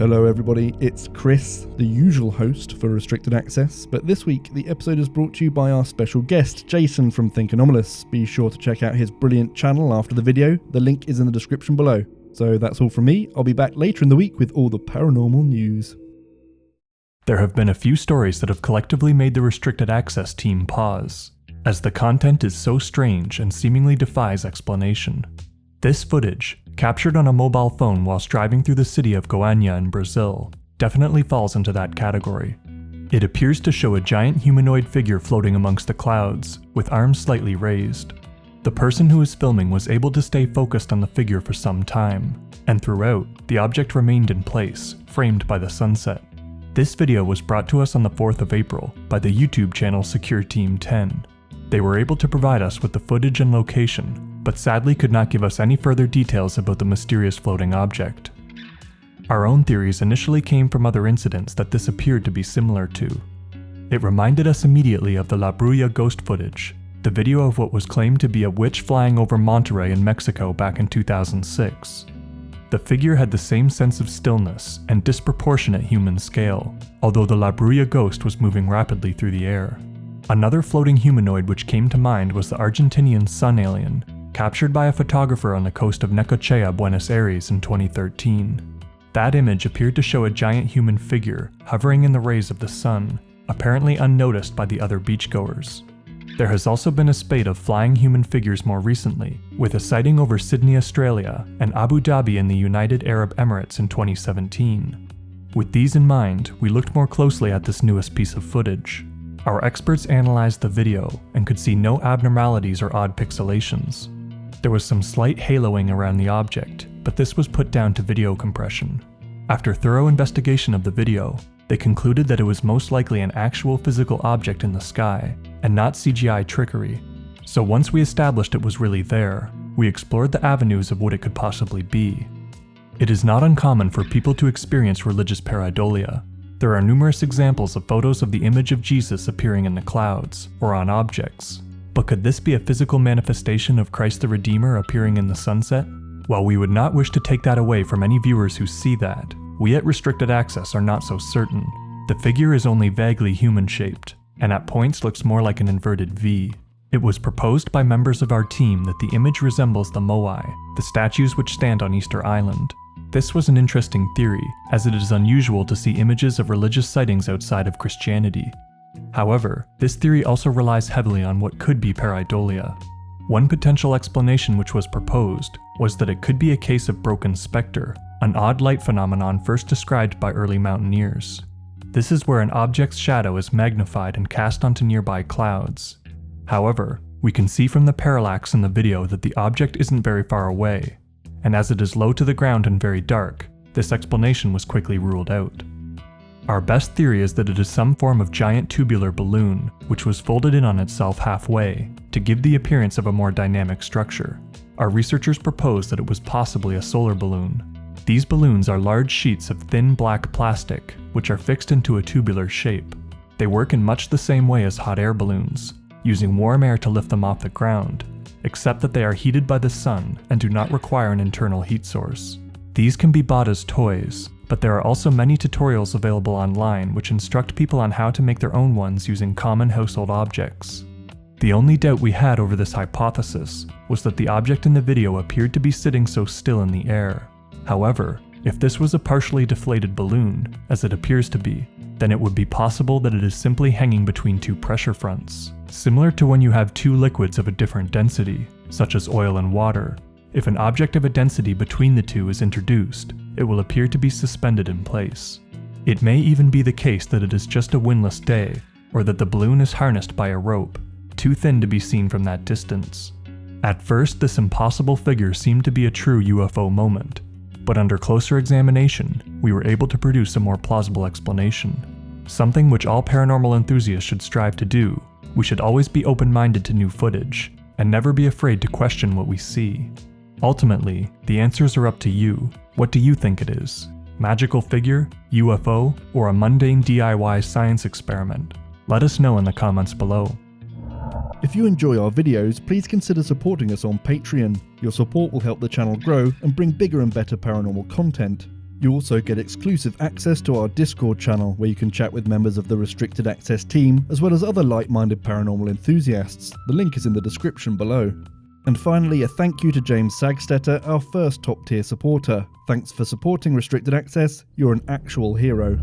Hello everybody, it's Chris, the usual host for Restricted Access, but this week the episode is brought to you by our special guest, Jason from Anomalous. Be sure to check out his brilliant channel after the video, the link is in the description below. So that's all from me, I'll be back later in the week with all the paranormal news. There have been a few stories that have collectively made the Restricted Access team pause, as the content is so strange and seemingly defies explanation. This footage, captured on a mobile phone whilst driving through the city of Goania in Brazil, definitely falls into that category. It appears to show a giant humanoid figure floating amongst the clouds, with arms slightly raised. The person who is filming was able to stay focused on the figure for some time, and throughout, the object remained in place, framed by the sunset. This video was brought to us on the 4th of April by the YouTube channel Secure Team 10. They were able to provide us with the footage and location, but sadly could not give us any further details about the mysterious floating object. Our own theories initially came from other incidents that this appeared to be similar to. It reminded us immediately of the La Bruja ghost footage, the video of what was claimed to be a witch flying over Monterrey in Mexico back in 2006. The figure had the same sense of stillness and disproportionate human scale, although the La Bruja ghost was moving rapidly through the air. Another floating humanoid which came to mind was the Argentinian sun alien, captured by a photographer on the coast of Necochea, Buenos Aires in 2013. That image appeared to show a giant human figure hovering in the rays of the sun, apparently unnoticed by the other beachgoers. There has also been a spate of flying human figures more recently, with a sighting over Sydney, Australia, and Abu Dhabi in the United Arab Emirates in 2017. With these in mind, we looked more closely at this newest piece of footage. Our experts analyzed the video and could see no abnormalities or odd pixelations. There was some slight haloing around the object, but this was put down to video compression. After thorough investigation of the video, they concluded that it was most likely an actual physical object in the sky, and not CGI trickery. So once we established it was really there, we explored the avenues of what it could possibly be. It is not uncommon for people to experience religious pareidolia. There are numerous examples of photos of the image of Jesus appearing in the clouds, or on objects. But could this be a physical manifestation of Christ the Redeemer appearing in the sunset? While we would not wish to take that away from any viewers who see that, we at Restricted Access are not so certain. The figure is only vaguely human-shaped, and at points looks more like an inverted V. It was proposed by members of our team that the image resembles the Moai, the statues which stand on Easter Island. This was an interesting theory, as it is unusual to see images of religious sightings outside of Christianity. However, this theory also relies heavily on what could be pareidolia. One potential explanation which was proposed was that it could be a case of broken spectre, an odd light phenomenon first described by early mountaineers. This is where an object's shadow is magnified and cast onto nearby clouds. However, we can see from the parallax in the video that the object isn't very far away, and as it is low to the ground and very dark, this explanation was quickly ruled out. Our best theory is that it is some form of giant tubular balloon, which was folded in on itself halfway, to give the appearance of a more dynamic structure. Our researchers proposed that it was possibly a solar balloon. These balloons are large sheets of thin black plastic, which are fixed into a tubular shape. They work in much the same way as hot air balloons, using warm air to lift them off the ground, except that they are heated by the sun and do not require an internal heat source. These can be bought as toys, but there are also many tutorials available online which instruct people on how to make their own ones using common household objects. The only doubt we had over this hypothesis was that the object in the video appeared to be sitting so still in the air. However, if this was a partially deflated balloon, as it appears to be, then it would be possible that it is simply hanging between two pressure fronts, similar to when you have two liquids of a different density, such as oil and water. If an object of a density between the two is introduced, it will appear to be suspended in place. It may even be the case that it is just a windless day, or that the balloon is harnessed by a rope, too thin to be seen from that distance. At first, this impossible figure seemed to be a true UFO moment, but under closer examination, we were able to produce a more plausible explanation. Something which all paranormal enthusiasts should strive to do. We should always be open-minded to new footage, and never be afraid to question what we see. Ultimately, the answers are up to you. What do you think it is? Magical figure, UFO, or a mundane DIY science experiment? Let us know in the comments below. If you enjoy our videos, please consider supporting us on Patreon. Your support will help the channel grow and bring bigger and better paranormal content. You also get exclusive access to our Discord channel, where you can chat with members of the Restricted Access team, as well as other like-minded paranormal enthusiasts. The link is in the description below. And finally, a thank you to James Sagstetter, our first top-tier supporter. Thanks for supporting Restricted Access, you're an actual hero.